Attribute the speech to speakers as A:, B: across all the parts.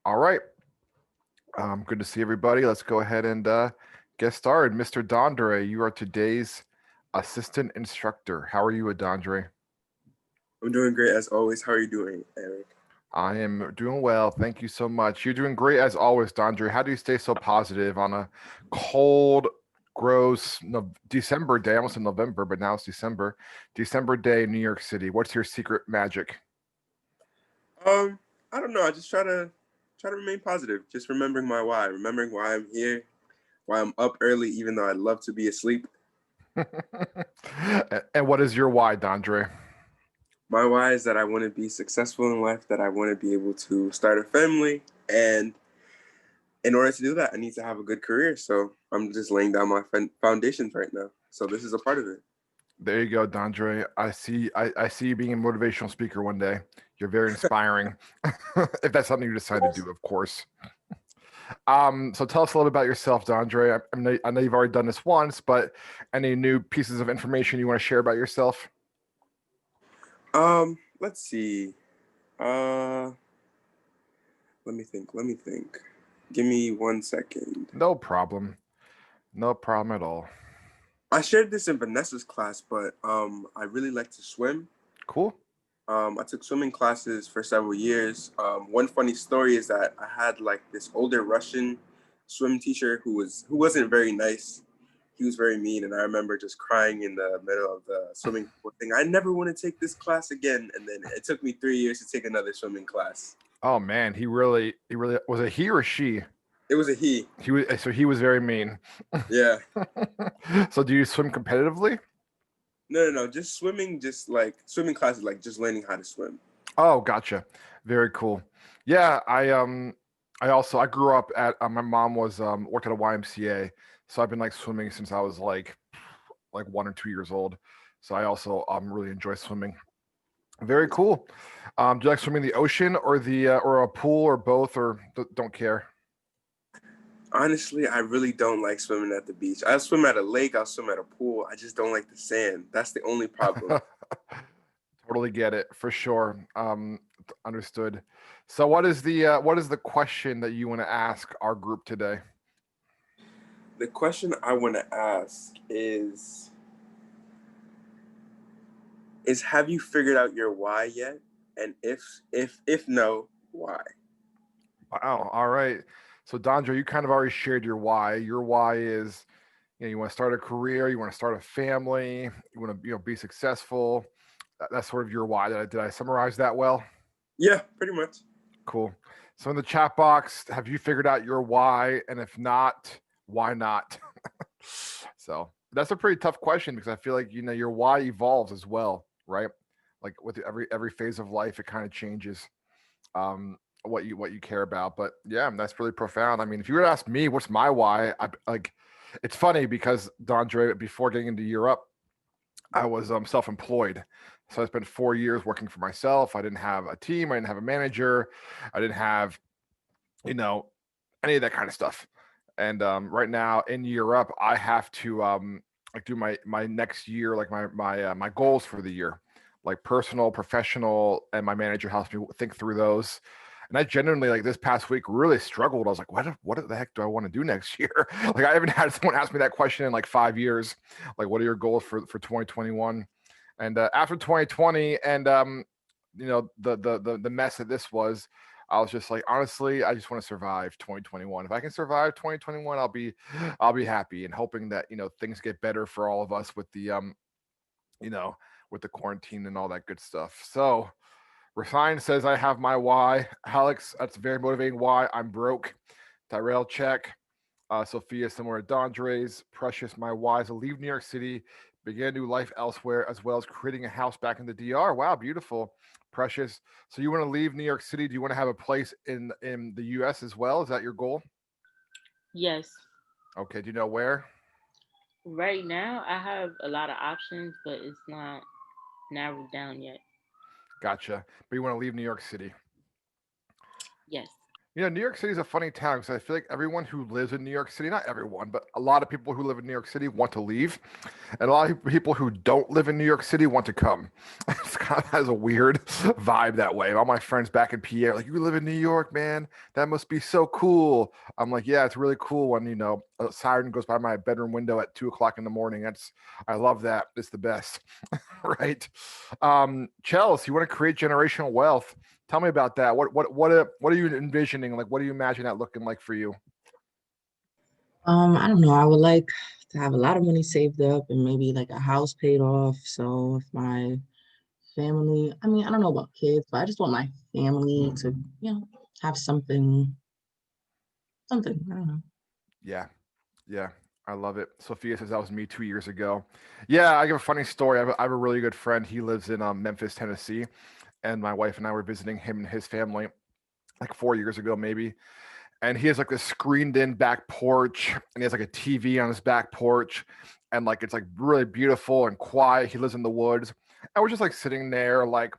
A: All right. Good to see everybody. Let's go ahead and get started. Mr. Dondre, you are today's assistant instructor. How are you, Dondre?
B: I'm doing great as always. How are you doing, Eric?
A: I am doing well. Thank you so much. You're doing great as always, Dondre. How do you stay so positive on a cold, gross December day? I almost in November, but now it's December. December day in New York City. What's your secret magic?
B: Um, I don't know. I just try to remain positive. Just remembering why I'm here, why I'm up early, even though I'd love to be asleep.
A: And what is your why, Dondre?
B: My why is that I want to be successful in life, that I want to be able to start a family, and in order to do that, I need to have a good career. So I'm just laying down my foundations right now. So this is a part of it.
A: There you go, Dondre. I see you being a motivational speaker one day. You're very inspiring. If that's something you decide to do, of course. So tell us a little bit about yourself, Dondre. I know you've already done this once, but any new pieces of information you want to share about yourself?
B: Let's see. Uh, Let me think. Let me think. Give me 1 second.
A: No problem. No problem at all.
B: I shared this in Vanessa's class, but I really like to swim.
A: Cool.
B: I took swimming classes for several years. One funny story is that I had like this older Russian swim teacher who wasn't very nice. He was very mean, and I remember just crying in the middle of the swimming pool, saying, "I never want to take this class again." And then it took me 3 years to take another swimming class.
A: Oh man, he really was it he or she?
B: It was a he.
A: He was very mean.
B: Yeah.
A: So do you swim competitively?
B: No. Just swimming, just like swimming classes, like just learning how to swim.
A: Oh, gotcha. Very cool. Yeah, I grew up at my mom was worked at a YMCA, so I've been like swimming since I was like 1 or 2 years old. So I also really enjoy swimming. Very cool. Do you like swimming in the ocean or the or a pool or both or don't care?
B: Honestly, I really don't like swimming at the beach. I'll swim at a lake, I'll swim at a pool. I just don't like the sand. That's the only problem.
A: Totally get it for sure. Understood. So what is the question that you want to ask our group today?
B: The question I want to ask is have you figured out your why yet? And if no, why?
A: Wow. All right. So Dondra, you kind of already shared your why. Your why is, you want to start a career, you want to start a family, you want to, be successful. That's sort of your why. Did I summarize that well?
B: Yeah, pretty much.
A: Cool. So in the chat box, have you figured out your why? And if not, why not? So that's a pretty tough question because I feel like your why evolves as well, right? Like with every phase of life, it kind of changes. What you care about. But yeah, that's really profound. I mean, if you were to ask me, what's my why? It's funny because Dondre, before getting into Europe, I was self-employed. So I spent 4 years working for myself. I didn't have a team. I didn't have a manager. I didn't have, you know, any of that kind of stuff. And right now in Europe, I have to like do my next year, like my goals for the year, like personal, professional, and my manager helps me think through those. And I genuinely, like, this past week, really struggled. I was like, what the heck do I want to do next year? Like, I haven't had someone ask me that question in like 5 years. Like, what are your goals for 2021? And after 2020, and the mess that this was, I was just like, honestly, I just want to survive 2021. If I can survive 2021, I'll be happy, and hoping that things get better for all of us with the you know with the quarantine and all that good stuff. So Refine says, I have my why. Alex, that's very motivating why. I'm broke. Tyrell, check. Sophia, similar to Dondre's. Precious, my why is to leave New York City, begin a new life elsewhere, as well as creating a house back in the DR. Wow, beautiful. Precious. So you want to leave New York City? Do you want to have a place in the US as well? Is that your goal?
C: Yes.
A: Okay, do you know where?
C: Right now, I have a lot of options, but it's not narrowed down yet.
A: Gotcha. But you want to leave New York City.
C: Yes.
A: New York City is a funny town because I feel like everyone who lives in New York City, not everyone, but a lot of people who live in New York City want to leave. And a lot of people who don't live in New York City want to come. just kind of has a weird vibe that way. All my friends back in PA are like, "You live in New York, man. That must be so cool." I'm like, "Yeah, it's really cool when a siren goes by my bedroom window at 2 o'clock in the morning. I love that. It's the best." Right? Chels, you want to create generational wealth? Tell me about that. What are you envisioning? Like, what do you imagine that looking like for you?
D: I don't know. I would like to have a lot of money saved up and maybe like a house paid off. So if my family, I mean, I don't know about kids, but I just want my family to, have something. I don't know.
A: Yeah, yeah, I love it. Sophia says that was me 2 years ago. Yeah, I give a funny story. I have a really good friend. He lives in Memphis, Tennessee, and my wife and I were visiting him and his family like 4 years ago, maybe. And he has like this screened in back porch, and he has like a TV on his back porch, and like it's like really beautiful and quiet. He lives in the woods, and we're just like sitting there, like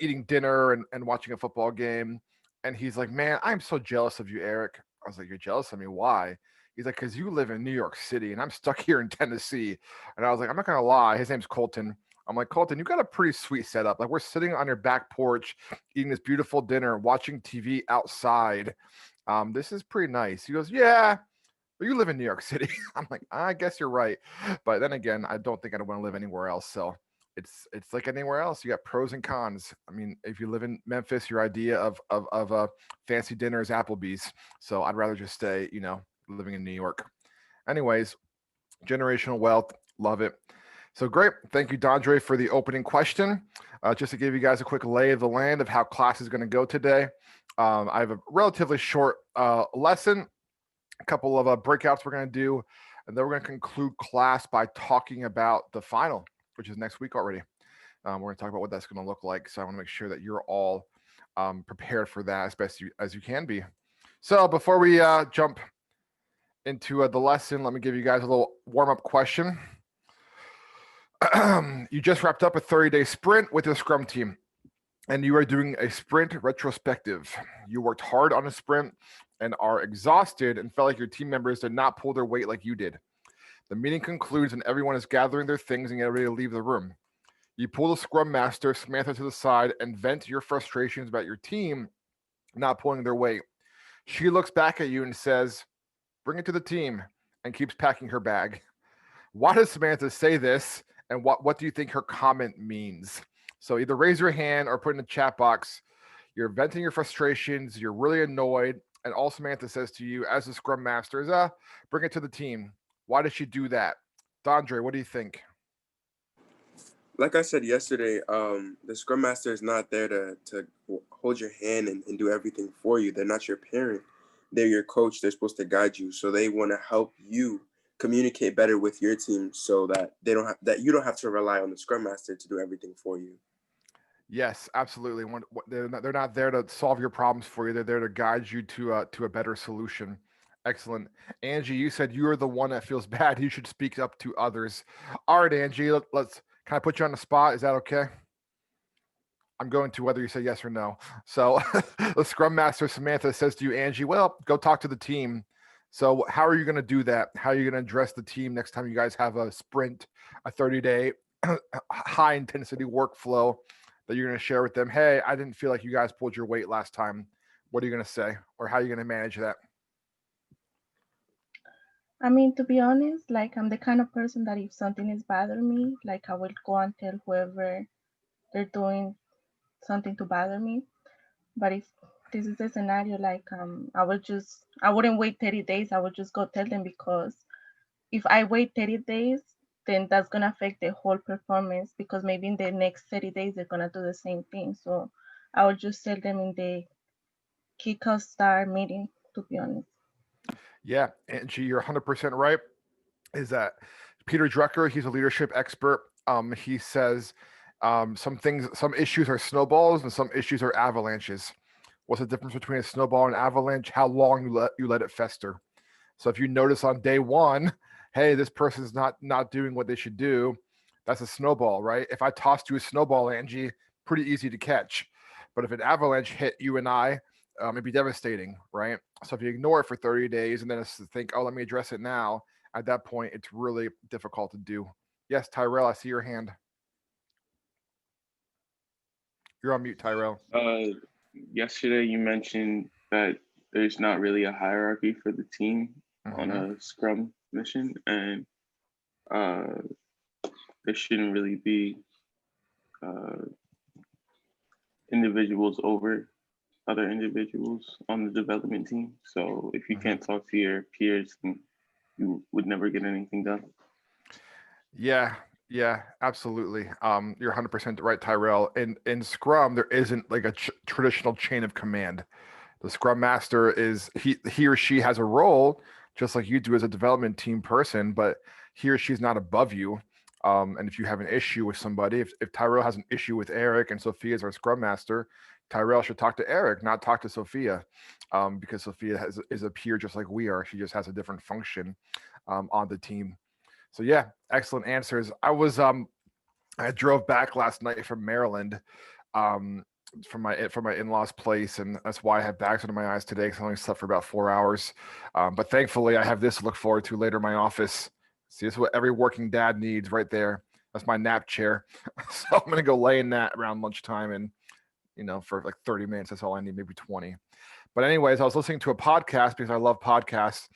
A: eating dinner and watching a football game. And he's like, "Man, I'm so jealous of you, Eric." I was like, "You're jealous of me? Why?" He's like, "Because you live in New York City and I'm stuck here in Tennessee." And I was like, "I'm not gonna lie." His name's Colton. I'm like, "Colton, you got a pretty sweet setup. Like we're sitting on your back porch, eating this beautiful dinner, watching TV outside. This is pretty nice." He goes, "Yeah, but you live in New York City." I'm like, "I guess you're right." But then again, I don't think I'd want to live anywhere else. So it's like anywhere else. You got pros and cons. I mean, if you live in Memphis, your idea of a fancy dinner is Applebee's. So I'd rather just stay, living in New York. Anyways, generational wealth, love it. So great. Thank you, Dondre, for the opening question. Just to give you guys a quick lay of the land of how class is going to go today. I have a relatively short lesson, a couple of breakouts we're going to do, and then we're going to conclude class by talking about the final, which is next week already. We're going to talk about what that's going to look like. So I want to make sure that you're all prepared for that as best as you can be. So before we jump into the lesson, let me give you guys a little warm up question. You just wrapped up a 30-day sprint with your Scrum team, and you are doing a sprint retrospective. You worked hard on a sprint and are exhausted and felt like your team members did not pull their weight like you did. The meeting concludes and everyone is gathering their things and getting ready to leave the room. You pull the scrum master, Samantha, to the side and vent your frustrations about your team not pulling their weight. She looks back at you and says, "Bring it to the team," and keeps packing her bag. Why does Samantha say this, and what do you think her comment means? So either raise your hand or put in the chat box. You're venting your frustrations. You're really annoyed. And all Samantha says to you as the scrum master is, bring it to the team. Why does she do that? Dondre, what do you think?
B: Like I said yesterday, the scrum master is not there to hold your hand and do everything for you. They're not your parent. They're your coach. They're supposed to guide you. So they want to help you communicate better with your team so that that you don't have to rely on the scrum master to do everything for you.
A: Yes, absolutely. They're not there to solve your problems for you. They're there to guide you to a better solution. Excellent. Angie, you said you are the one that feels bad. You should speak up to others. All right, Angie, let's kind of put you on the spot. Is that okay? I'm going to whether you say yes or no. So the scrum master Samantha says to you, Angie, well, go talk to the team. So how are you going to do that? How are you going to address the team next time you guys have a sprint, a 30-day high intensity workflow that you're going to share with them? Hey, I didn't feel like you guys pulled your weight last time. What are you going to say? Or how are you going to manage that?
E: I mean, to be honest, like I'm the kind of person that if something is bothering me, like I will go and tell whoever they're doing something to bother me. But if this is the scenario, like I wouldn't wait 30 days. I would just go tell them because if I wait 30 days, then that's gonna affect the whole performance because maybe in the next 30 days they're gonna do the same thing. So I would just tell them in the kickoff start meeting, to be honest.
A: Yeah, Angie, you're 100% right. Is that Peter Drucker? He's a leadership expert. He says some issues are snowballs and some issues are avalanches. What's the difference between a snowball and avalanche? How long you let it fester. So if you notice on day one, hey, this person's not doing what they should do, that's a snowball, right? If I tossed you a snowball, Angie, pretty easy to catch. But if an avalanche hit you and I, it'd be devastating, right? So if you ignore it for 30 days and then it's to think, oh, let me address it now, at that point, it's really difficult to do. Yes, Tyrell, I see your hand. You're on mute, Tyrell.
F: Yesterday you mentioned that there's not really a hierarchy for the team on
A: Mm-hmm.
F: a Scrum mission, and uh, there shouldn't really be uh, individuals over other individuals on the development team. So if you
A: Mm-hmm.
F: can't talk to your peers, then you would never get anything done.
A: Yeah, yeah, absolutely. You're 100% right, Tyrell. In Scrum, there isn't like a traditional chain of command. The Scrum Master is he or she has a role, just like you do as a development team person, but he or she's not above you. And if you have an issue with somebody, if Tyrell has an issue with Eric and Sophia is our Scrum Master, Tyrell should talk to Eric, not talk to Sophia, because Sophia is a peer just like we are. She just has a different function on the team. So yeah, excellent answers. I drove back last night from Maryland, um, from my in-laws place, and that's why I have bags under my eyes today because I only slept for about 4 hours. But thankfully, I have this to look forward to later in my office. See, this is what every working dad needs right there. That's my nap chair. So I'm gonna go lay in that around lunchtime, and for like 30 minutes. That's all I need, maybe 20. But anyways, I was listening to a podcast because I love podcasts,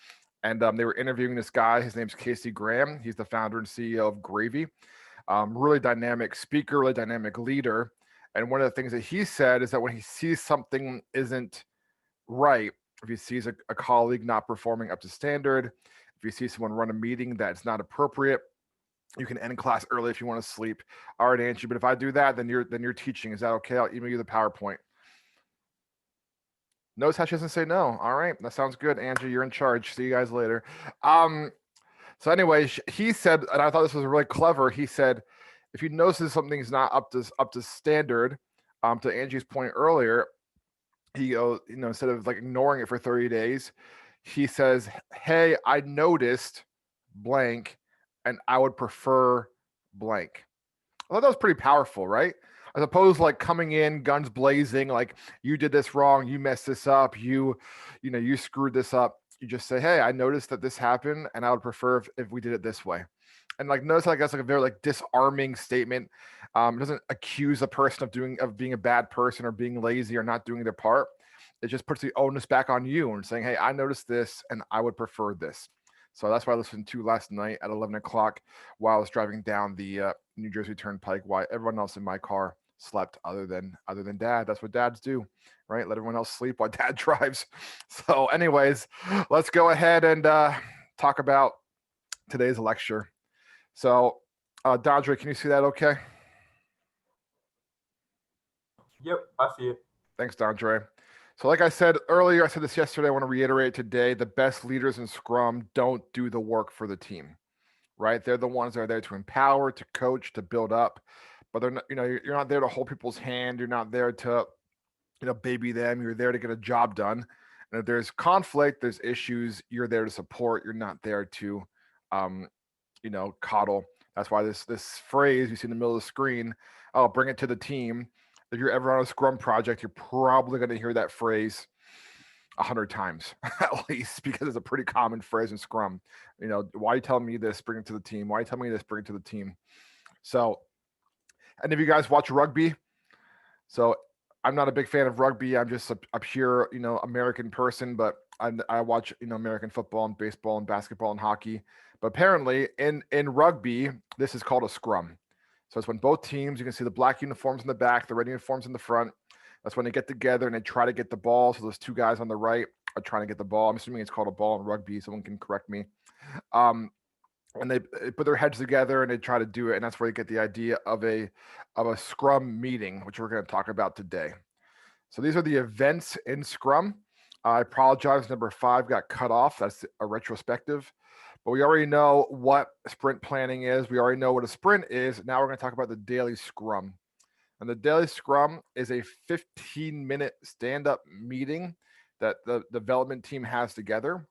A: and they were interviewing this guy. His name's Casey Graham. He's the founder and CEO of Gravy. Really dynamic speaker, really dynamic leader. And one of the things that he said is that when he sees something isn't right, if he sees a colleague not performing up to standard, if you see someone run a meeting that's not appropriate, you can end class early if you want to sleep. All right, Angie, but if I do that, then you're teaching. Is that okay? I'll email you the PowerPoint. Notice how she doesn't say no. All right, that sounds good, Angie. You're in charge. See you guys later. So anyway, he said, and I thought this was really clever. He said, if you notice something's not up to standard, to Angie's point earlier, he goes, instead of like ignoring it for 30 days, he says, "Hey, I noticed blank, and I would prefer blank." I thought that was pretty powerful, right? As opposed to like coming in guns blazing, like you did this wrong, you messed this up, you screwed this up. You just say, "Hey, I noticed that this happened, and I would prefer if we did it this way." And like notice like that's like a very like disarming statement. It doesn't accuse a person of being a bad person or being lazy or not doing their part. It just puts the onus back on you and saying, "Hey, I noticed this, and I would prefer this." So that's what I listened to last night at 11 o'clock while I was driving down the New Jersey Turnpike. While everyone else in my car slept, other than Dad. That's what dads do, right? Let everyone else sleep while Dad drives. So, anyways, let's go ahead and talk about today's lecture. So, Dondre, can you see that? Okay.
G: Yep, I see it.
A: Thanks, Dondre. So, like I said earlier, I said this yesterday. I want to reiterate today: the best leaders in Scrum don't do the work for the team, right? They're the ones that are there to empower, to coach, to build up. But they're not, you're not there to hold people's hand. You're not there to, baby them. You're there to get a job done. And if there's conflict, there's issues, you're there to support. You're not there to, um, coddle. That's why this phrase you see in the middle of the screen, "Oh, bring it to the team." If you're ever on a Scrum project, you're probably going to hear that phrase 100 times at least, because it's a pretty common phrase in Scrum. Why are you telling me this? Bring it to the team. Why are you telling me this? Bring it to the team. So, and if you guys watch rugby, so I'm not a big fan of rugby. I'm just a pure, American person, but I watch, American football and baseball and basketball and hockey. But apparently in rugby, this is called a scrum. So it's when both teams, you can see the black uniforms in the back, the red uniforms in the front. That's when they get together and they try to get the ball. So those two guys on the right are trying to get the ball. I'm assuming it's called a ball in rugby. Someone can correct me. And they put their heads together and they try to do it, and that's where you get the idea of a Scrum meeting, which we're going to talk about today. So these are the events in Scrum. I apologize, number 5 got cut off. That's a retrospective. But we already know what sprint planning is. We already know what a sprint is. Now we're going to talk about the daily Scrum. And the daily Scrum is a 15-minute stand-up meeting that the development team has together.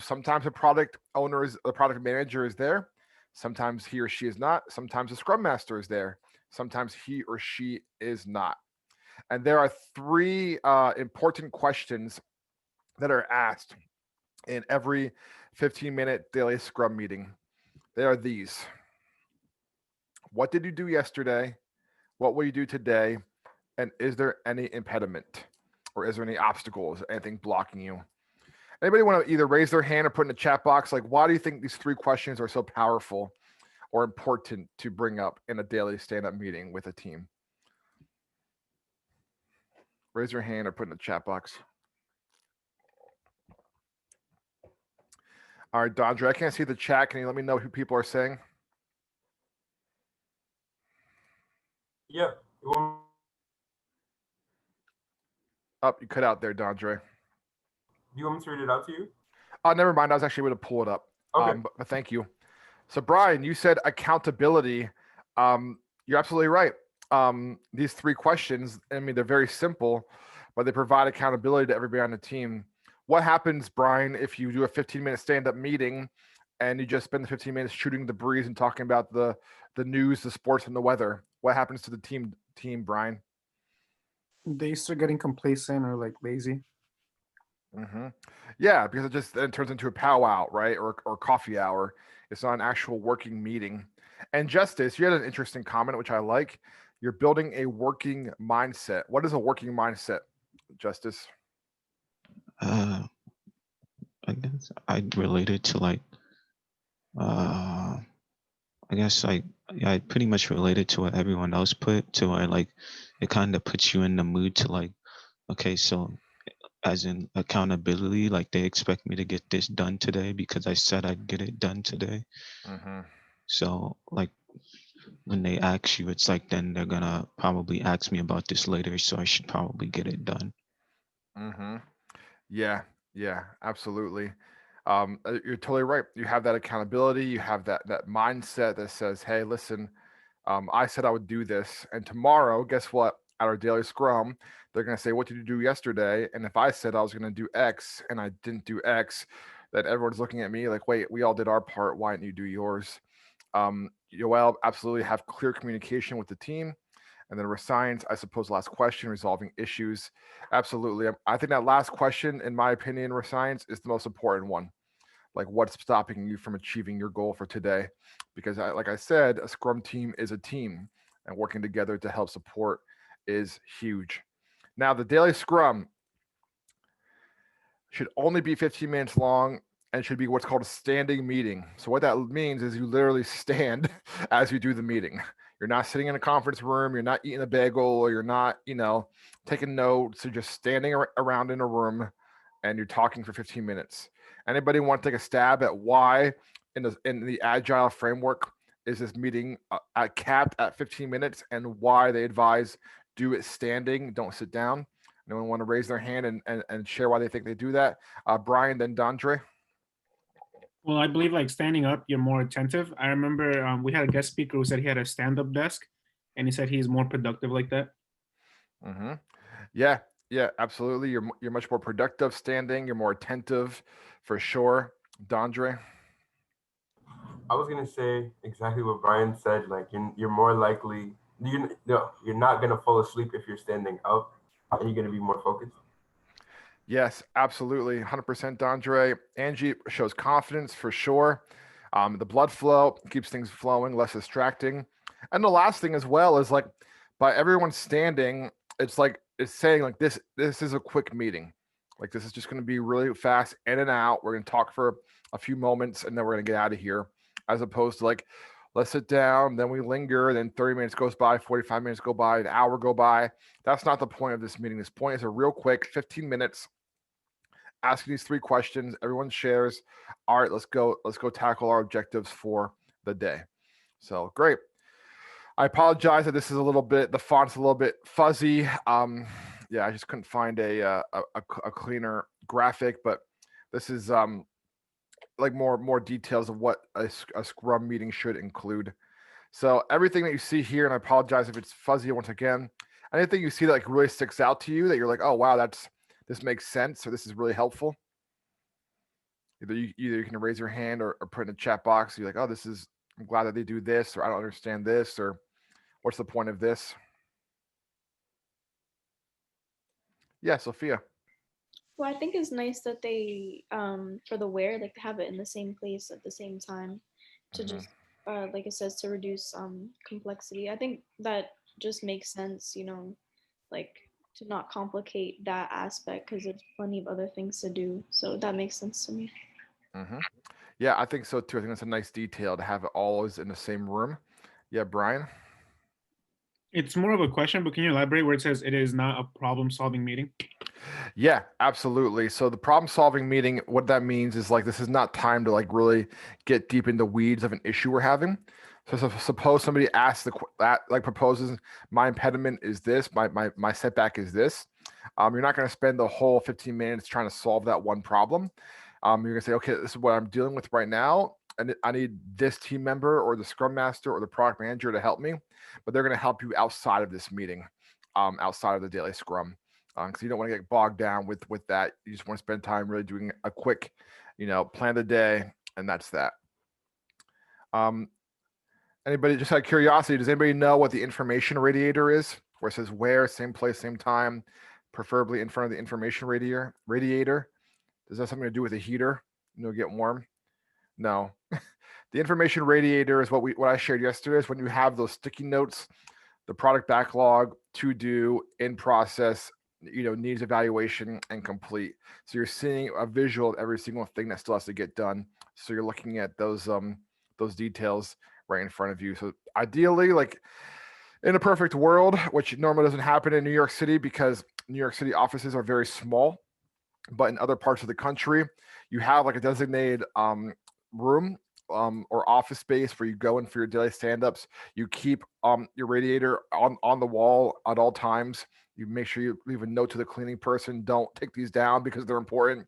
A: Sometimes the product manager is there. Sometimes he or she is not. Sometimes the Scrum Master is there. Sometimes he or she is not. And there are 3 important questions that are asked in every 15-minute daily Scrum meeting. They are these: what did you do yesterday? What will you do today? And is there any impediment, or is there any obstacles, anything blocking you? Anybody want to either raise their hand or put in the chat box, like, why do you think these three questions are so powerful or important to bring up in a daily stand-up meeting with a team? Raise your hand or put in the chat box. All right, Dondre, I can't see the chat. Can you let me know who people are saying?
G: Yep.
A: Oh, you cut out there, Dondre.
G: Do you want me to read it out to you?
A: Oh, never mind. I was actually able to pull it up.
G: Okay.
A: But thank you. So, Brian, you said accountability. You're absolutely right. These three questions, I mean, they're very simple, but they provide accountability to everybody on the team. What happens, Brian, if you do a 15-minute stand-up meeting and you just spend the 15 minutes shooting the breeze and talking about the news, the sports, and the weather? What happens to the team, Brian?
H: They start getting complacent or like lazy.
A: Mm-hmm. Yeah, because it just then turns into a powwow, right? Or coffee hour. It's not an actual working meeting. And Justice, you had an interesting comment, which I like. You're building a working mindset. What is a working mindset, Justice?
I: Uh, I guess I related to like, uh, I guess like, yeah, I pretty much related to what everyone else put to where like, it kind of puts you in the mood to like, okay, so as in accountability, like they expect me to get this done today because I said I'd get it done today.
A: Mm-hmm.
I: So like when they ask you, it's like then they're gonna probably ask me about this later, so I should probably get it done.
A: Mm-hmm. Yeah, yeah, absolutely. You're totally right. You have that accountability. You have that mindset that says, "Hey, listen, I said I would do this, and tomorrow, guess what? At our daily scrum, they're going to say, "What did you do yesterday?" And if I said I was going to do X and I didn't do X, that everyone's looking at me like, "Wait, we all did our part. Why didn't you do yours?" Yoel, absolutely have clear communication with the team. And then science, I suppose, last question, resolving issues. Absolutely. I think that last question, in my opinion, science is the most important one. Like, what's stopping you from achieving your goal for today? Because, like I said, a scrum team is a team, and working together to help support is huge. Now, the daily scrum should only be 15 minutes long and should be what's called a standing meeting. So what that means is you literally stand as you do the meeting. You're not sitting in a conference room, you're not eating a bagel, or you're not, taking notes. You're just standing around in a room and you're talking for 15 minutes. Anybody want to take a stab at why in the agile framework is this meeting capped at 15 minutes and why they advise do it standing, don't sit down? Anyone want to raise their hand and share why they think they do that? Brian, then Dondre.
J: Well, I believe like standing up, you're more attentive. I remember we had a guest speaker who said he had a stand-up desk, and he said he's more productive like that.
A: Mm-hmm. Yeah, yeah, absolutely. You're much more productive standing. You're more attentive, for sure. Dondre.
G: I was gonna say exactly what Brian said. Like you're more likely you no you're not gonna fall asleep if you're standing up. Are you gonna be more focused?
A: Yes, absolutely. 100% Dondre. Angie shows confidence for sure. The blood flow keeps things flowing, less distracting. And the last thing as well is like by everyone standing, it's like it's saying like this is a quick meeting. Like this is just going to be really fast in and out. We're going to talk for a few moments and then we're going to get out of here. As opposed to like let's sit down, then we linger, then 30 minutes goes by, 45 minutes go by, an hour go by. That's not the point of this meeting. This point is a real quick 15 minutes asking these three questions. Everyone shares. All right, let's go. Let's go tackle our objectives for the day. So great. I apologize that this is a little bit the font's a little bit fuzzy. Yeah, I just couldn't find a cleaner graphic, but this is like more details of what a Scrum meeting should include. So everything that you see here, and I apologize if it's fuzzy once again. Anything you see that like really sticks out to you that you're like, oh wow, this makes sense or this is really helpful. Either you can raise your hand or put in a chat box. You're like, oh, I'm glad that they do this, or I don't understand this, or what's the point of this? Yeah, Sophia.
K: Well, I think it's nice that they, for the wear, like have it in the same place at the same time to
A: Mm-hmm.
K: just, like it says, to reduce complexity. I think that just makes sense, like to not complicate that aspect because there's plenty of other things to do. So that makes sense to me.
A: Hmm. Yeah, I think so too. I think that's a nice detail to have it always in the same room. Yeah, Brian.
J: It's more of a question, but can you elaborate where it says it is not a problem-solving meeting?
A: Yeah, absolutely. So the problem solving meeting, what that means is like this is not time to like really get deep into weeds of an issue we're having. So suppose somebody asks like proposes, my impediment is this, my setback is this. You're not going to spend the whole 15 minutes trying to solve that one problem. You're going to say, okay, this is what I'm dealing with right now, and I need this team member or the scrum master or the product manager to help me, but they're going to help you outside of this meeting, outside of the daily scrum, because you don't want to get bogged down with that. You just want to spend time really doing a quick, plan the day, and that's that. Um, Anybody, just out of curiosity, does anybody know what the information radiator is? Where it says where, same place, same time, preferably in front of the information radiator. Does that have something to do with a heater? Get warm? No. The information radiator is what I shared yesterday. Is when you have those sticky notes, the product backlog, to do, in process, needs evaluation and complete. So you're seeing a visual of every single thing that still has to get done. So you're looking at those details right in front of you. So ideally, like in a perfect world, which normally doesn't happen in New York City because New York City offices are very small, but in other parts of the country, you have like a designated room or office space where you go in for your daily stand-ups. You keep your radiator on the wall at all times. You make sure you leave a note to the cleaning person, don't take these down because they're important.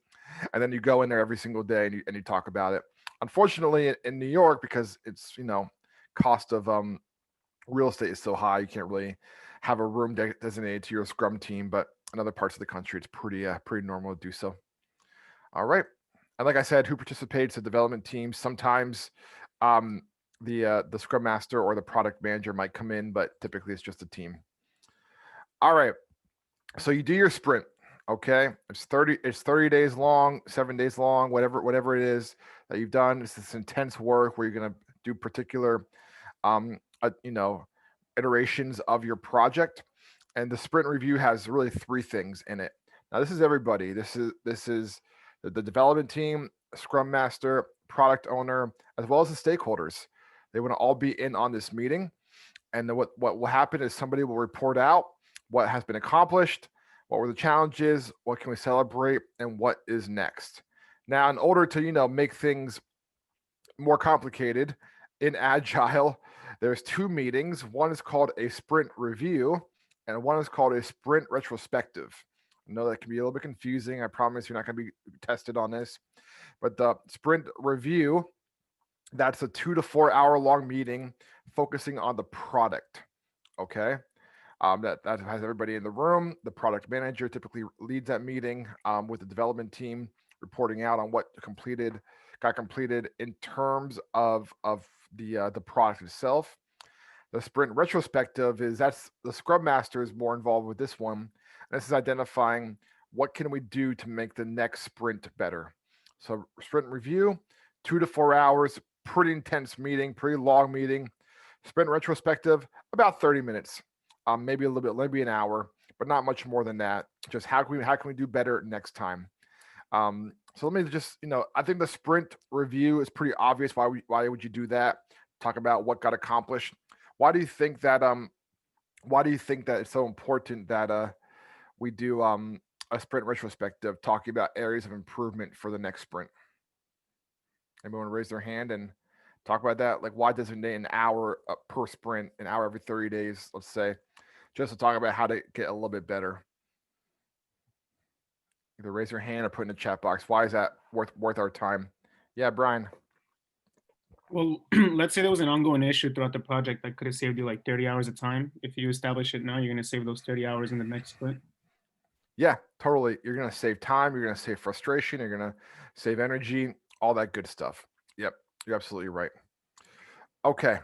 A: And then you go in there every single day and you talk about it. Unfortunately, in New York, because it's cost of real estate is so high, you can't really have a room designated to your scrum team. But in other parts of the country, it's pretty normal to do so. All right. And like I said, who participates? The development team. Sometimes um, the scrum master or the product manager might come in, but typically it's just a team. All right. So you do your sprint. Okay. It's 30 days long, 7 days long, whatever it is that you've done. It's this intense work where you're gonna do particular um iterations of your project. And the sprint review has really three things in it. Now this is everybody. This is the development team, scrum master, product owner, as well as the stakeholders. They want to all be in on this meeting. And then what will happen is somebody will report out what has been accomplished, what were the challenges, what can we celebrate, and what is next. Now, in order to make things more complicated in agile, there's two meetings. One is called a sprint review, and one is called a sprint retrospective. I know that can be a little bit confusing. I promise you're not going to be tested on this. But the sprint review, that's a 2 to 4 hour long meeting focusing on the product. Okay. That has everybody in the room. The product manager typically leads that meeting with the development team reporting out on what got completed in terms of the product itself. The sprint retrospective that's the scrum master is more involved with this one. And this is identifying what can we do to make the next sprint better. So sprint review, 2 to 4 hours, pretty intense meeting, pretty long meeting. Sprint retrospective, about 30 minutes, maybe a little bit, maybe an hour, but not much more than that. Just how can we do better next time? So let me just, I think the sprint review is pretty obvious. Why would you do that? Talk about what got accomplished. Why do you think that it's so important that we do a sprint retrospective talking about areas of improvement for the next sprint? Anyone want to raise their hand and talk about that? Like, why designate an hour per sprint, an hour every 30 days, let's say, just to talk about how to get a little bit better? Either raise your hand or put in the chat box. Why is that worth our time? Yeah, Brian.
J: Well, let's say there was an ongoing issue throughout the project that could have saved you like 30 hours of time. If you establish it now, you're going to save those 30 hours in the next sprint.
A: Yeah, totally. You're going to save time. You're going to save frustration. You're going to save energy, all that good stuff. Yep, you're absolutely right. Okay,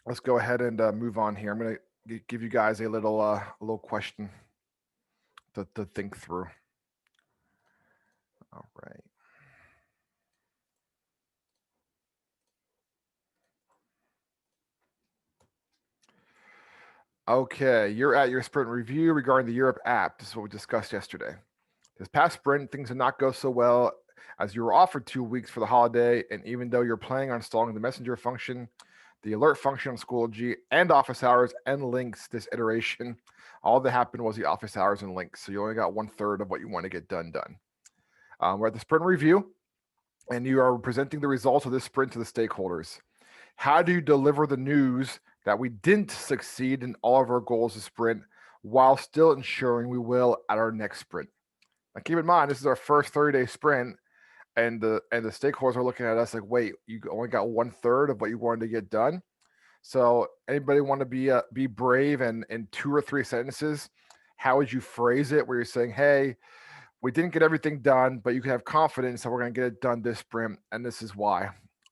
A: let's go ahead and move on here. I'm going to give you guys a little question to think through. All right. Okay, you're at your sprint review regarding the Europe app. This is what we discussed yesterday. This past sprint, things did not go so well as you were offered 2 weeks for the holiday, and even though you're planning on installing the messenger function, the alert function on Schoology, and office hours and links this iteration, all that happened was the office hours and links. So you only got 1/3 of what you want to get done. We're at the sprint review, and you are presenting the results of this sprint to the stakeholders. How do you deliver the news that we didn't succeed in all of our goals this sprint while still ensuring we will at our next sprint? Now, keep in mind, this is our first 30-day sprint, and the stakeholders are looking at us like, wait, you only got 1/3 of what you wanted to get done. So, anybody want to be brave and in 2 or 3 sentences? How would you phrase it? Where you're saying, hey, we didn't get everything done, but you can have confidence that we're going to get it done this sprint, and this is why.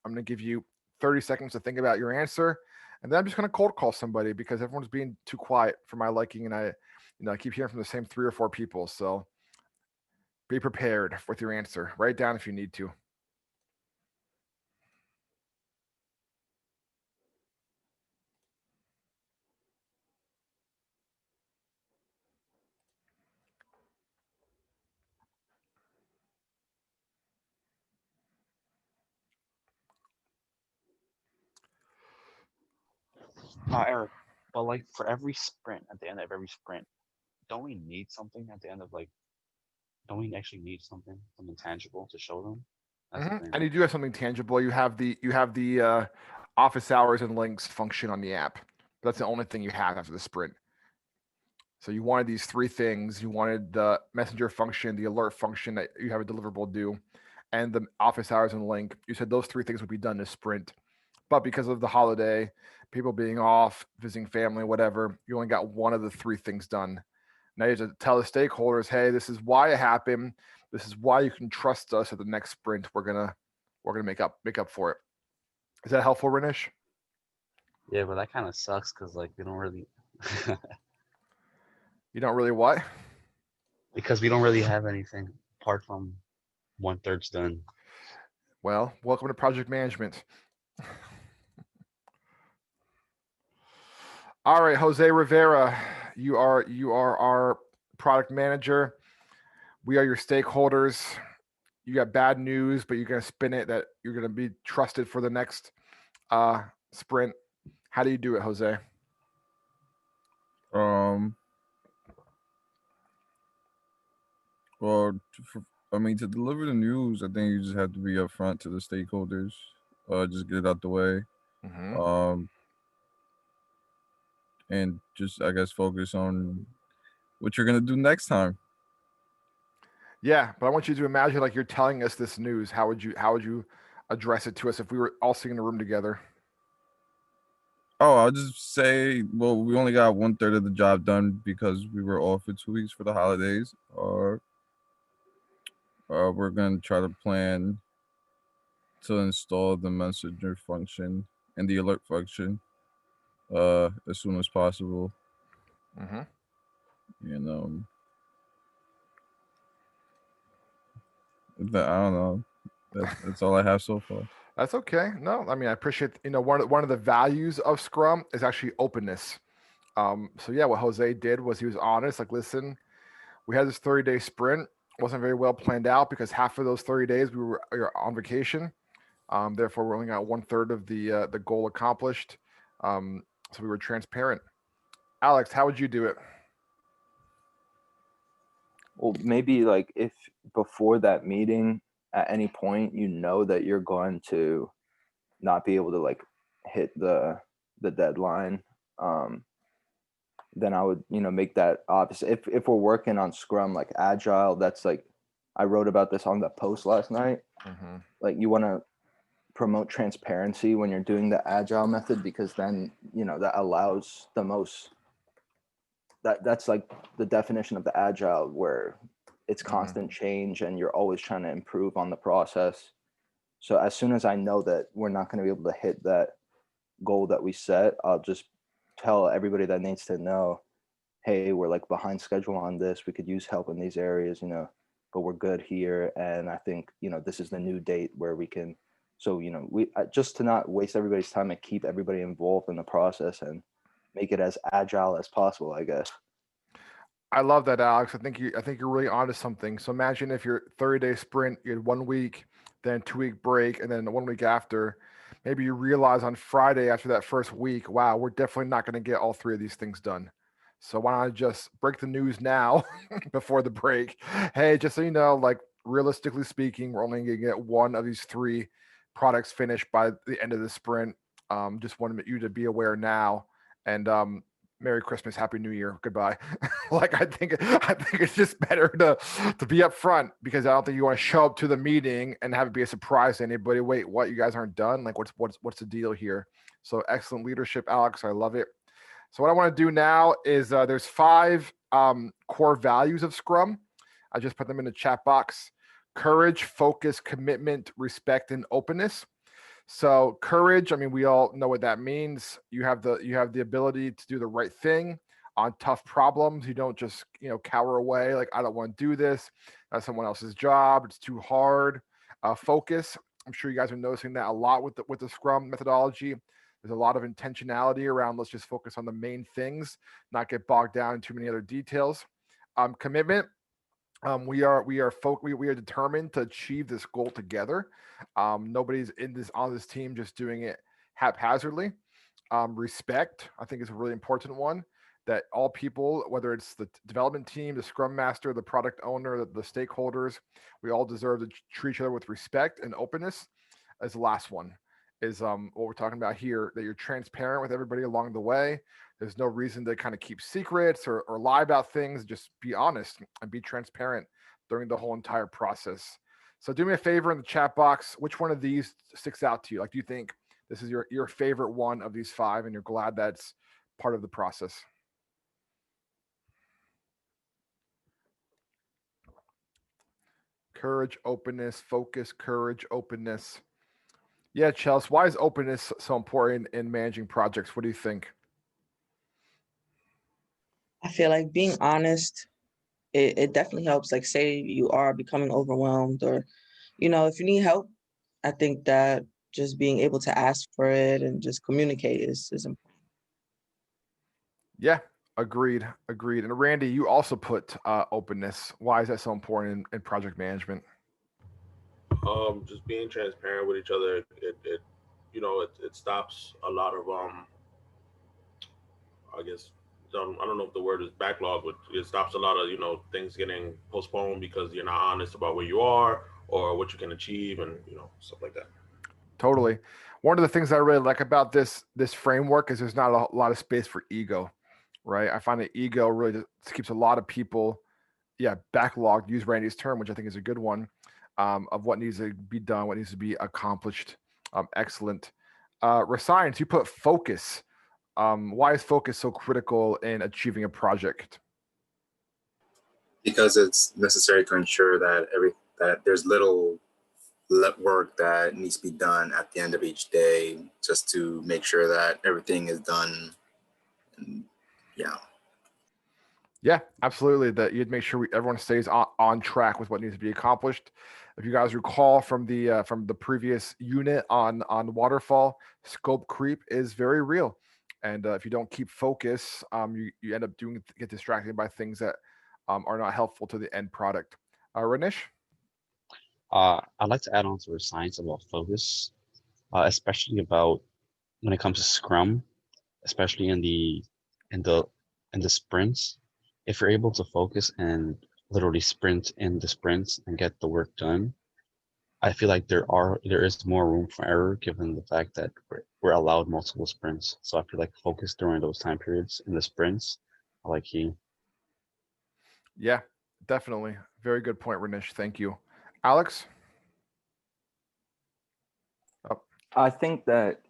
A: I'm going to give you 30 seconds to think about your answer, and then I'm just going to cold call somebody because everyone's being too quiet for my liking, and I keep hearing from the same 3 or 4 people. So be prepared with your answer. Write it down if you need to.
L: Eric, but like for every sprint, at the end of every sprint, don't we need something at the end of like? Don't we actually need something tangible to show them? That's the thing.
A: And you do have something tangible. You have the office hours and links function on the app. That's the only thing you have after the sprint. So you wanted these 3 things. You wanted the messenger function, the alert function that you have a deliverable due, and the office hours and link. You said those 3 things would be done this sprint. But because of the holiday, people being off, visiting family, whatever, you only got one of the 3 things done. Now you have to tell the stakeholders, hey, this is why it happened. This is why you can trust us at the next sprint. We're gonna make up for it. Is that helpful, Renish?
L: Yeah, but that kind of sucks because like we don't really.
A: You don't really what?
L: Because we don't really have anything apart from 1/3's done.
A: Well, welcome to project management. All right, Jose Rivera, you are our product manager. We are your stakeholders. You got bad news, but you're gonna spin it that you're gonna be trusted for the next sprint. How do you do it, Jose?
M: Well, to deliver the news, I think you just have to be upfront to the stakeholders. Just get it out the way. And just, I guess, focus on what you're gonna do next time.
A: Yeah, but I want you to imagine like you're telling us this news. How would you address it to us if we were all sitting in a room together?
M: Oh, I'll just say, well, we only got 1/3 of the job done because we were off for 2 weeks for the holidays. We're gonna try to plan to install the messenger function and the alert function as soon as possible. You know, I don't know. That's all I have so far.
A: That's okay. No, I mean I appreciate one of the values of Scrum is actually openness. So yeah, what Jose did was he was honest. Like, listen, we had this 30-day sprint. It wasn't very well planned out because half of those 30 days we were on vacation. Therefore, we only got 1/3 of the goal accomplished. So we were transparent. Alex, how would you do it?
N: Well, maybe like if before that meeting, at any point, you know that you're going to not be able to like hit the deadline, then I would, make that obvious. If we're working on Scrum like Agile, that's like I wrote about this on the post last night. Like you want to promote transparency when you're doing the Agile method because then that allows the most. That's like the definition of the Agile where it's constant change and you're always trying to improve on the process. So as soon as I know that we're not going to be able to hit that goal that we set, I'll just tell everybody that needs to know, hey, we're like behind schedule on this. We could use help in these areas, but we're good here. And I think, this is the new date where we can, so, we just to not waste everybody's time and keep everybody involved in the process and make it as agile as possible, I guess.
A: I love that, Alex. I think you're really onto something. So imagine if your 30-day sprint, you had 1 week, then 2 week break, and then 1 week after. Maybe you realize on Friday after that first week, wow, we're definitely not going to get all three of these things done. So why not just break the news now before the break? Hey, just so you know, like realistically speaking, we're only going to get one of these three products finished by the end of the sprint. Just wanted you to be aware now. And Merry Christmas, Happy New Year, goodbye. Like I think it's just better to be up front, because I don't think you want to show up to the meeting and have it be a surprise to anybody. Wait, what? You guys aren't done? Like what's the deal here? So excellent leadership, Alex. I love it. So what I want to do now is there's 5 core values of Scrum. I just put them in the chat box: courage, focus, commitment, respect, and openness. So courage, I mean, we all know what that means. You have the ability to do the right thing on tough problems. You don't just, cower away like, I don't want to do this. That's someone else's job. It's too hard. Focus. I'm sure you guys are noticing that a lot with the Scrum methodology. There's a lot of intentionality around, let's just focus on the main things, not get bogged down in too many other details. Commitment. We are determined to achieve this goal together. Nobody's on this team just doing it haphazardly. Respect, I think, is a really important one. That all people, whether it's the development team, the scrum master, the product owner, the stakeholders, we all deserve to treat each other with respect and openness. As the last one is what we're talking about here, that you're transparent with everybody along the way. There's no reason to kind of keep secrets or lie about things. Just be honest and be transparent during the whole entire process. So do me a favor in the chat box. Which one of these sticks out to you? Like, do you think this is your favorite one of these 5 and you're glad that's part of the process? Courage, openness, focus, courage, openness. Yeah, Chelsea, why is openness so important in managing projects? What do you think?
D: I feel like being honest, it definitely helps. Like, say you are becoming overwhelmed, or, if you need help, I think that just being able to ask for it and just communicate is important.
A: Yeah, agreed. And Randy, you also put openness. Why is that so important in project management?
O: Just being transparent with each other. It stops a lot of I guess I don't know if the word is backlog, but it stops a lot of things getting postponed because you're not honest about where you are or what you can achieve, and stuff like that.
A: Totally. One of the things I really like about this framework is there's not a lot of space for ego, right? I find that ego really just keeps a lot of people, backlogged. Use Randy's term, which I think is a good one, of what needs to be done, what needs to be accomplished. Excellent. Rescience, you put focus. Why is focus so critical in achieving a project?
P: Because it's necessary to ensure that that there's little work that needs to be done at the end of each day, just to make sure that everything is done. And
A: Yeah, absolutely. That you'd make sure everyone stays on track with what needs to be accomplished. If you guys recall from the previous unit on waterfall, scope creep is very real, and if you don't keep focus, you end up get distracted by things that are not helpful to the end product. Ranish?
L: I'd like to add on to the science about focus, especially about when it comes to Scrum, especially in the sprints. If you're able to focus and literally sprint in the sprints and get the work done, I feel like there is more room for error given the fact that we're allowed multiple sprints. So I feel like focus during those time periods in the sprints are like key.
A: Yeah, definitely. Very good point, Ranish. Thank you. Alex?
N: I think that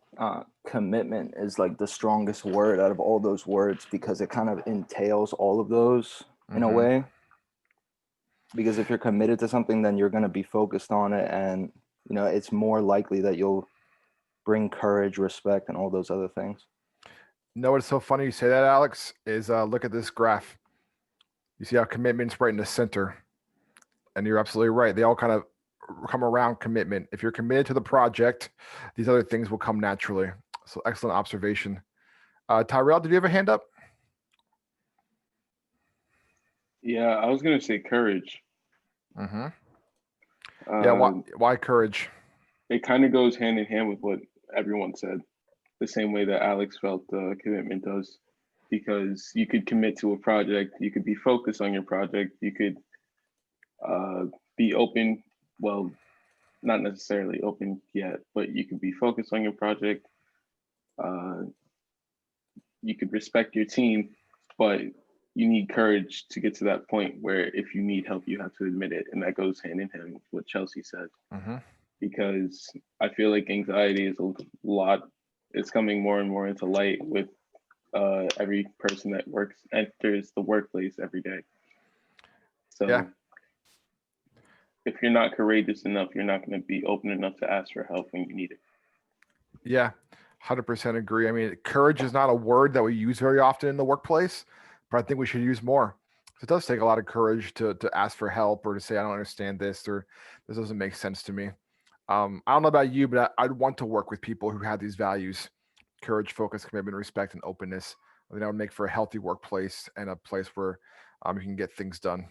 N: commitment is like the strongest word out of all those words, because it kind of entails all of those in a way. Because if you're committed to something, then you're going to be focused on it, and it's more likely that you'll bring courage, respect, and all those other things.
A: You know what's so funny you say that, Alex, is look at this graph. You see how commitment's right in the center, and you're absolutely right. They all kind of come around commitment. If you're committed to the project, these other things will come naturally. So excellent observation. Tyrell, did you have a hand up?
F: Yeah, I was gonna say courage.
A: Mm-hmm. Yeah, why courage?
F: It kind of goes hand in hand with what everyone said, the same way that Alex felt commitment does, because you could commit to a project, you could be focused on your project, you could be open, well, not necessarily open yet, but you could be focused on your project. You could respect your team, but you need courage to get to that point where if you need help, you have to admit it. And that goes hand in hand with what Chelsea said.
A: Mm-hmm.
F: Because I feel like anxiety is a lot, it's coming more and more into light with every person that enters the workplace every day. So
A: yeah.
F: If you're not courageous enough, you're not going to be open enough to ask for help when you need it.
A: Yeah, 100% agree. I mean, courage is not a word that we use very often in the workplace, but I think we should use more. It does take a lot of courage to ask for help or to say, I don't understand this, or this doesn't make sense to me. I don't know about you, but I'd want to work with people who have these values: courage, focus, commitment, respect, and openness. I think that would make for a healthy workplace and a place where you can get things done.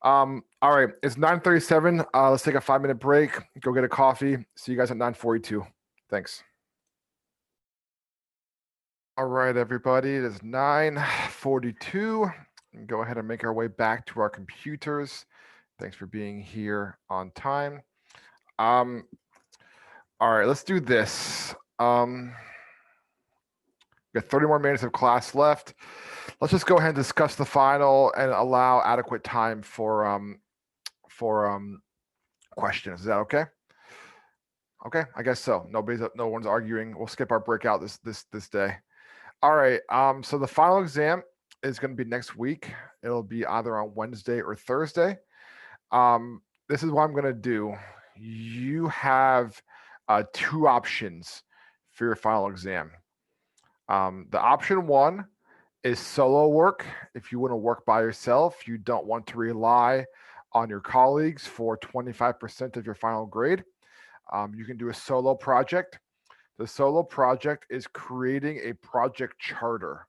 A: All right, it's 9:37. Let's take a 5-minute break. Go get a coffee. See you guys at 9:42. Thanks. All right, everybody. It is 9:42. Go ahead and make our way back to our computers. Thanks for being here on time. All right, let's do this. We got 30 more minutes of class left. Let's just go ahead and discuss the final and allow adequate time for questions. Is that okay? Okay, I guess so. No one's arguing. We'll skip our breakout this day. All right. So the final exam is going to be next week. It'll be either on Wednesday or Thursday. This is what I'm going to do. You have 2 options for your final exam. The option 1 is solo work. If you want to work by yourself, you don't want to rely on your colleagues for 25% of your final grade. You can do a solo project. The solo project is creating a project charter.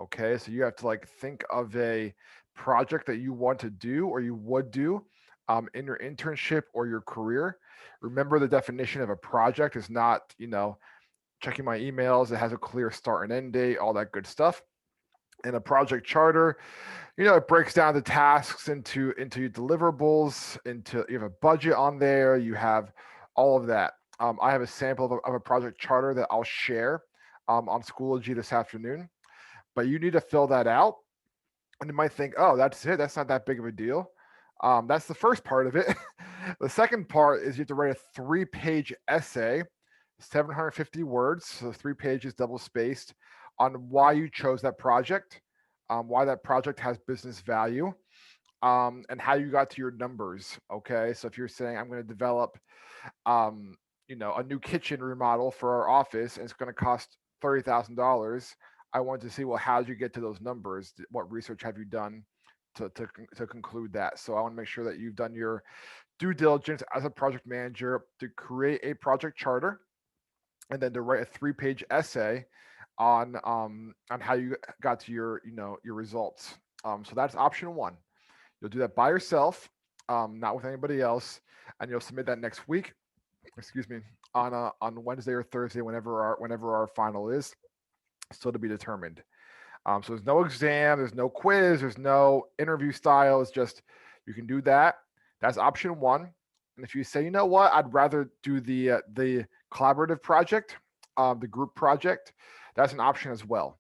A: Okay, so you have to think of a project that you want to do or you would do in your internship or your career. Remember, the definition of a project is not, checking my emails. It has a clear start and end date, all that good stuff. In a project charter, it breaks down the tasks into your deliverables, you have a budget on there, you have all of that. I have a sample of a project charter that I'll share on Schoology this afternoon, but you need to fill that out. And you might think, oh, that's it. That's not that big of a deal. That's the first part of it. The second part is you have to write a 3-page essay, 750 words, so 3 pages double spaced, on why you chose that project, why that project has business value, and how you got to your numbers. Okay, so if you're saying I'm going to develop, a new kitchen remodel for our office, and it's going to cost $30,000. I want to see, well, how did you get to those numbers? What research have you done to conclude that? So I want to make sure that you've done your due diligence as a project manager to create a project charter, and then to write a 3-page essay on how you got to your results. So that's option 1. You'll do that by yourself, not with anybody else, and you'll submit that next week. Excuse me, on Wednesday or Thursday, whenever our final is. Still to be determined. So there's no exam, there's no quiz, there's no interview style. It's just you can do that. That's option 1. And if you say, you know what, I'd rather do the collaborative project, the group project, that's an option as well.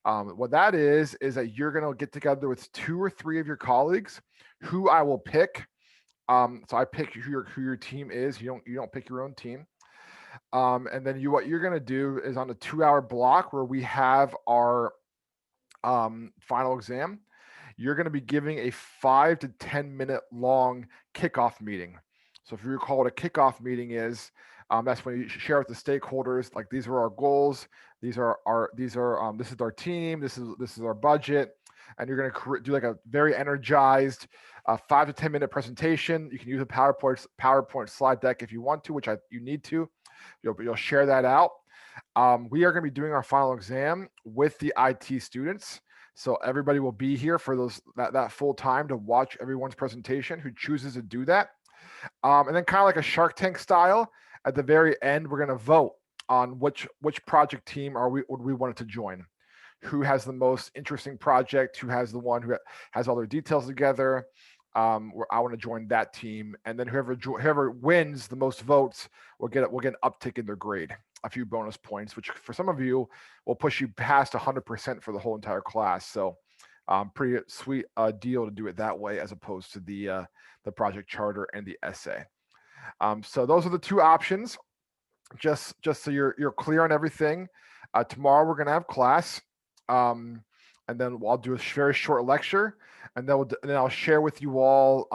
A: What that is that you're going to get together with 2 or 3 of your colleagues who I will pick. So I pick who your team is. You don't pick your own team. And then what you're going to do is on a 2-hour block where we have our final exam, you're going to be giving a 5 to 10 minute long kickoff meeting. So if you recall what a kickoff meeting is, that's when you share with the stakeholders, like, these are our goals, this is our team, this is our budget, and you're going to do a very energized 5 to 10 minute presentation. You can use a PowerPoint slide deck if you want to, which you need to. You'll share that out. We are going to be doing our final exam with the IT students. So everybody will be here for that full time to watch everyone's presentation who chooses to do that. And then kind of like a Shark Tank style, at the very end, we're going to vote on which project team would we want to join. Who has the most interesting project? Who has the one who has all their details together? Where I want to join that team, and then whoever wins the most votes will get an uptick in their grade, a few bonus points, which for some of you will push you past 100% for the whole entire class. So, pretty sweet deal to do it that way as opposed to the project charter and the essay. So those are the two options. Just so you're clear on everything. Tomorrow we're gonna have class, and then I'll do a very short lecture, and then I'll share with you all,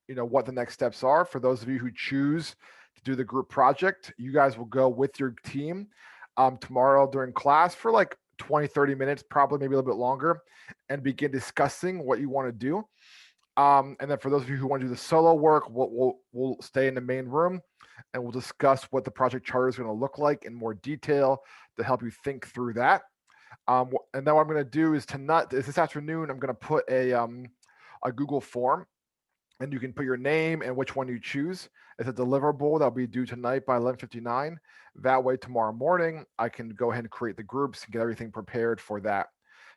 A: what the next steps are for those of you who choose to do the group project. You guys will go with your team tomorrow during class for like 20-30 minutes, probably maybe a little bit longer, and begin discussing what you want to do. And then for those of you who want to do the solo work, we'll stay in the main room and we'll discuss what the project charter is going to look like in more detail to help you think through that. And then what I'm going to do is this afternoon, I'm going to put a Google form, and you can put your name and which one you choose. It's a deliverable that'll be due tonight by 11:59. That way, tomorrow morning, I can go ahead and create the groups and get everything prepared for that.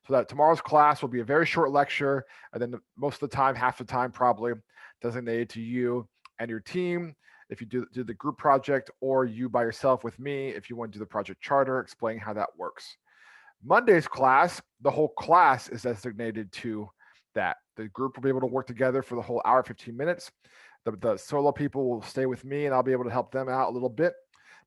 A: So that tomorrow's class will be a very short lecture, and then most of the time, half the time probably, designated to you and your team if you do the group project, or you by yourself with me if you want to do the project charter, explaining how that works. Monday's class, the whole class is designated to that. The group will be able to work together for the whole hour, 15 minutes. The solo people will stay with me and I'll be able to help them out a little bit.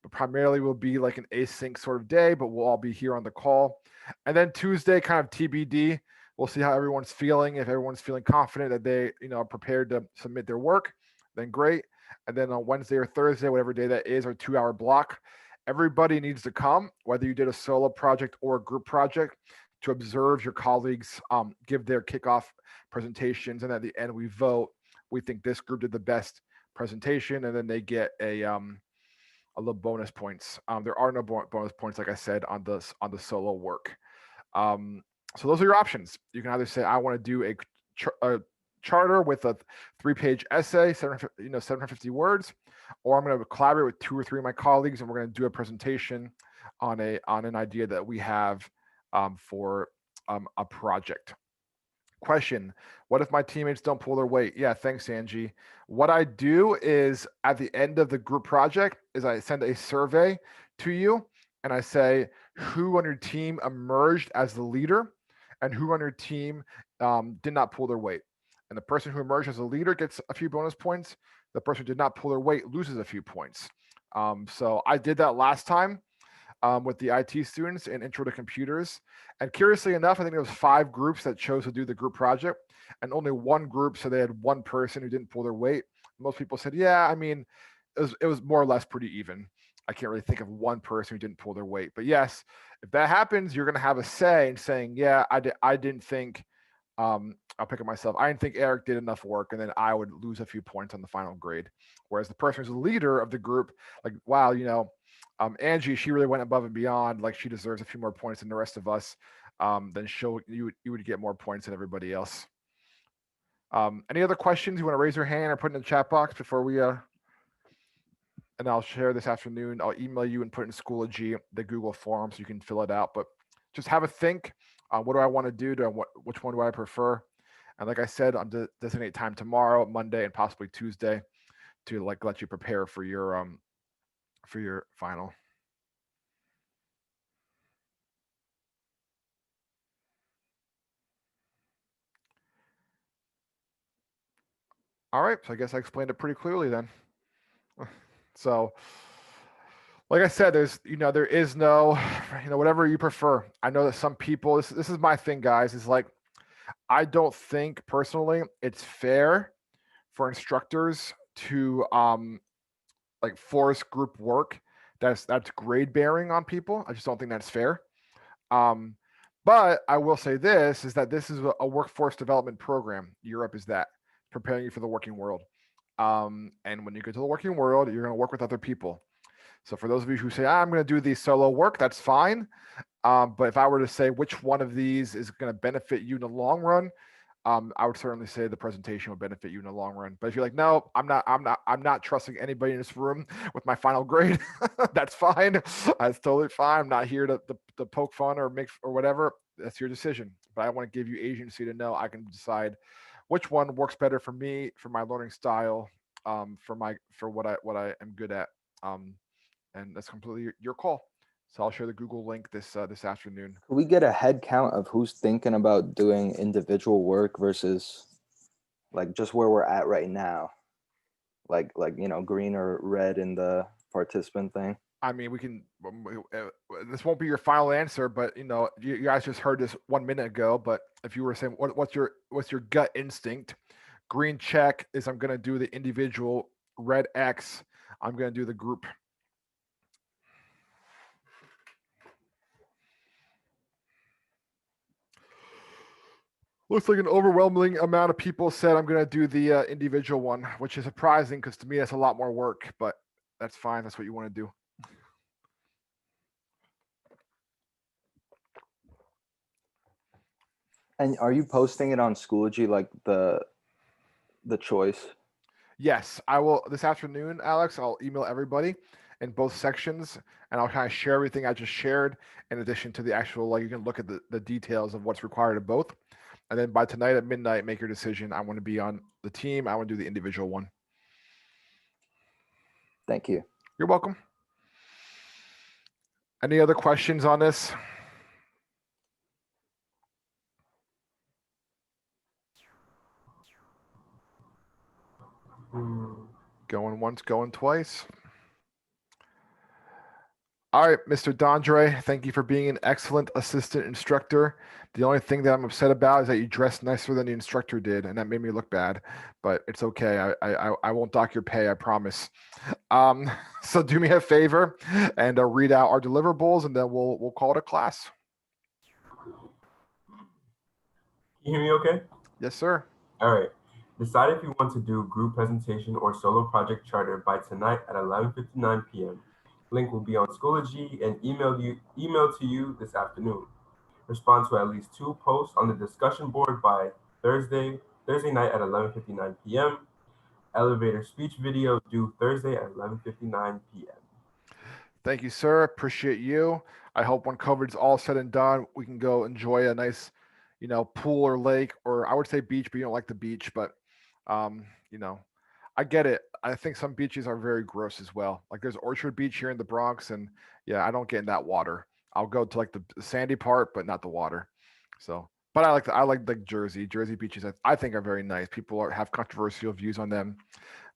A: But primarily will be like an async sort of day, but we'll all be here on the call. And then Tuesday, kind of TBD. We'll see how everyone's feeling. If everyone's feeling confident that they, are prepared to submit their work, then great. And then on Wednesday or Thursday, whatever day that is, our 2-hour block, everybody needs to come, whether you did a solo project or a group project, to observe your colleagues give their kickoff presentations. And at the end, we vote. We think this group did the best presentation, and then they get a little bonus points. There are no bonus points, like I said, on the solo work. So those are your options. You can either say, I want to do a charter with a 3-page essay, 750 words, or I'm going to collaborate with 2 or 3 of my colleagues, and we're going to do a presentation on an idea that we have for a project. Question: what if my teammates don't pull their weight? Yeah, thanks, Angie. What I do is at the end of the group project is I send a survey to you, and I say who on your team emerged as the leader and who on your team did not pull their weight. And the person who emerged as a leader gets a few bonus points. The person who did not pull their weight loses a few points. So I did that last time with the IT students in Intro to Computers. And curiously enough, I think there was 5 groups that chose to do the group project, and only 1 group, so they had 1 person who didn't pull their weight. Most people said, yeah, I mean, it was more or less pretty even. I can't really think of 1 person who didn't pull their weight. But yes, if that happens, you're going to have a say in saying, yeah, I didn't think, I'll pick up myself. I didn't think Eric did enough work, and then I would lose a few points on the final grade. Whereas the person who's the leader of the group, like, wow, Angie, she really went above and beyond. Like, she deserves a few more points than the rest of us. Then you would get more points than everybody else. Any other questions? You want to raise your hand or put in the chat box before we and I'll share this afternoon. I'll email you and put in Schoology the Google form so you can fill it out. But just have a think. What do I want to do? Which one do I prefer? And like I said, I'm designate time tomorrow, Monday, and possibly Tuesday to let you prepare for your final. All right, so I guess I explained it pretty clearly then. So, like I said, there is no, whatever you prefer. I know that some people, this is my thing, guys, is like, I don't think personally it's fair for instructors to force group work that's grade bearing on people. I just don't think that's fair. But I will say this is that this is a workforce development program. Europe is that, preparing you for the working world. And when you get to the working world, you're going to work with other people. So for those of you who say, I'm going to do the solo work, that's fine. But if I were to say which one of these is going to benefit you in the long run, I would certainly say the presentation would benefit you in the long run. But if you're like, no, I'm not trusting anybody in this room with my final grade, that's fine. That's totally fine. I'm not here to poke fun or make or whatever. That's your decision. But I want to give you agency to know I can decide which one works better for me, for my learning style, for what I am good at. And that's completely your call. So I'll share the Google link this afternoon.
N: Could we get a head count of who's thinking about doing individual work versus like just where we're at right now? Like green or red in the participant thing.
A: I mean, we can. This won't be your final answer, but you guys just heard this 1 minute ago. But if you were saying, what's your gut instinct? Green check is I'm going to do the individual. Red X, I'm going to do the group. Looks like an overwhelming amount of people said I'm going to do the individual one, which is surprising because to me that's a lot more work, but that's fine. That's what you want to do.
N: And are you posting it on Schoology, like the choice?
A: Yes, I will this afternoon, Alex. I'll email everybody in both sections and I'll kind of share everything I just shared in addition to the actual, like you can look at the details of what's required of both. And then by tonight at midnight, make your decision. I want to be on the team. I want to do the individual one.
N: Thank you.
A: You're welcome. Any other questions on this? Going once, going twice. All right, Mr. Dondre, thank you for being an excellent assistant instructor. The only thing that I'm upset about is that you dressed nicer than the instructor did, and that made me look bad. But it's okay. I won't dock your pay, I promise. So do me a favor and read out our deliverables, and then we'll call it a class.
G: Can you hear me okay?
A: Yes, sir.
G: All right. Decide if you want to do group presentation or solo project charter by tonight at 11:59 p.m. Link will be on Schoology and emailed to you this afternoon. Respond to at least 2 posts on the discussion board by Thursday night at 11:59 p.m. Elevator speech video due Thursday at 11:59 p.m.
A: Thank you, sir. Appreciate you. I hope when COVID's all said and done, we can go enjoy a nice, pool or lake, or I would say beach, but you don't like the beach, but I get it. I think some beaches are very gross as well. Like there's Orchard Beach here in the Bronx, and yeah, I don't get in that water. I'll go to like the sandy part, but not the water. So, but I like the Jersey beaches. I think are very nice. People have controversial views on them,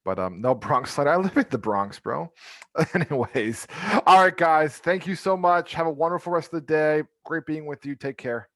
A: but no Bronx slide. I live in the Bronx, bro. Anyways, all right, guys. Thank you so much. Have a wonderful rest of the day. Great being with you. Take care.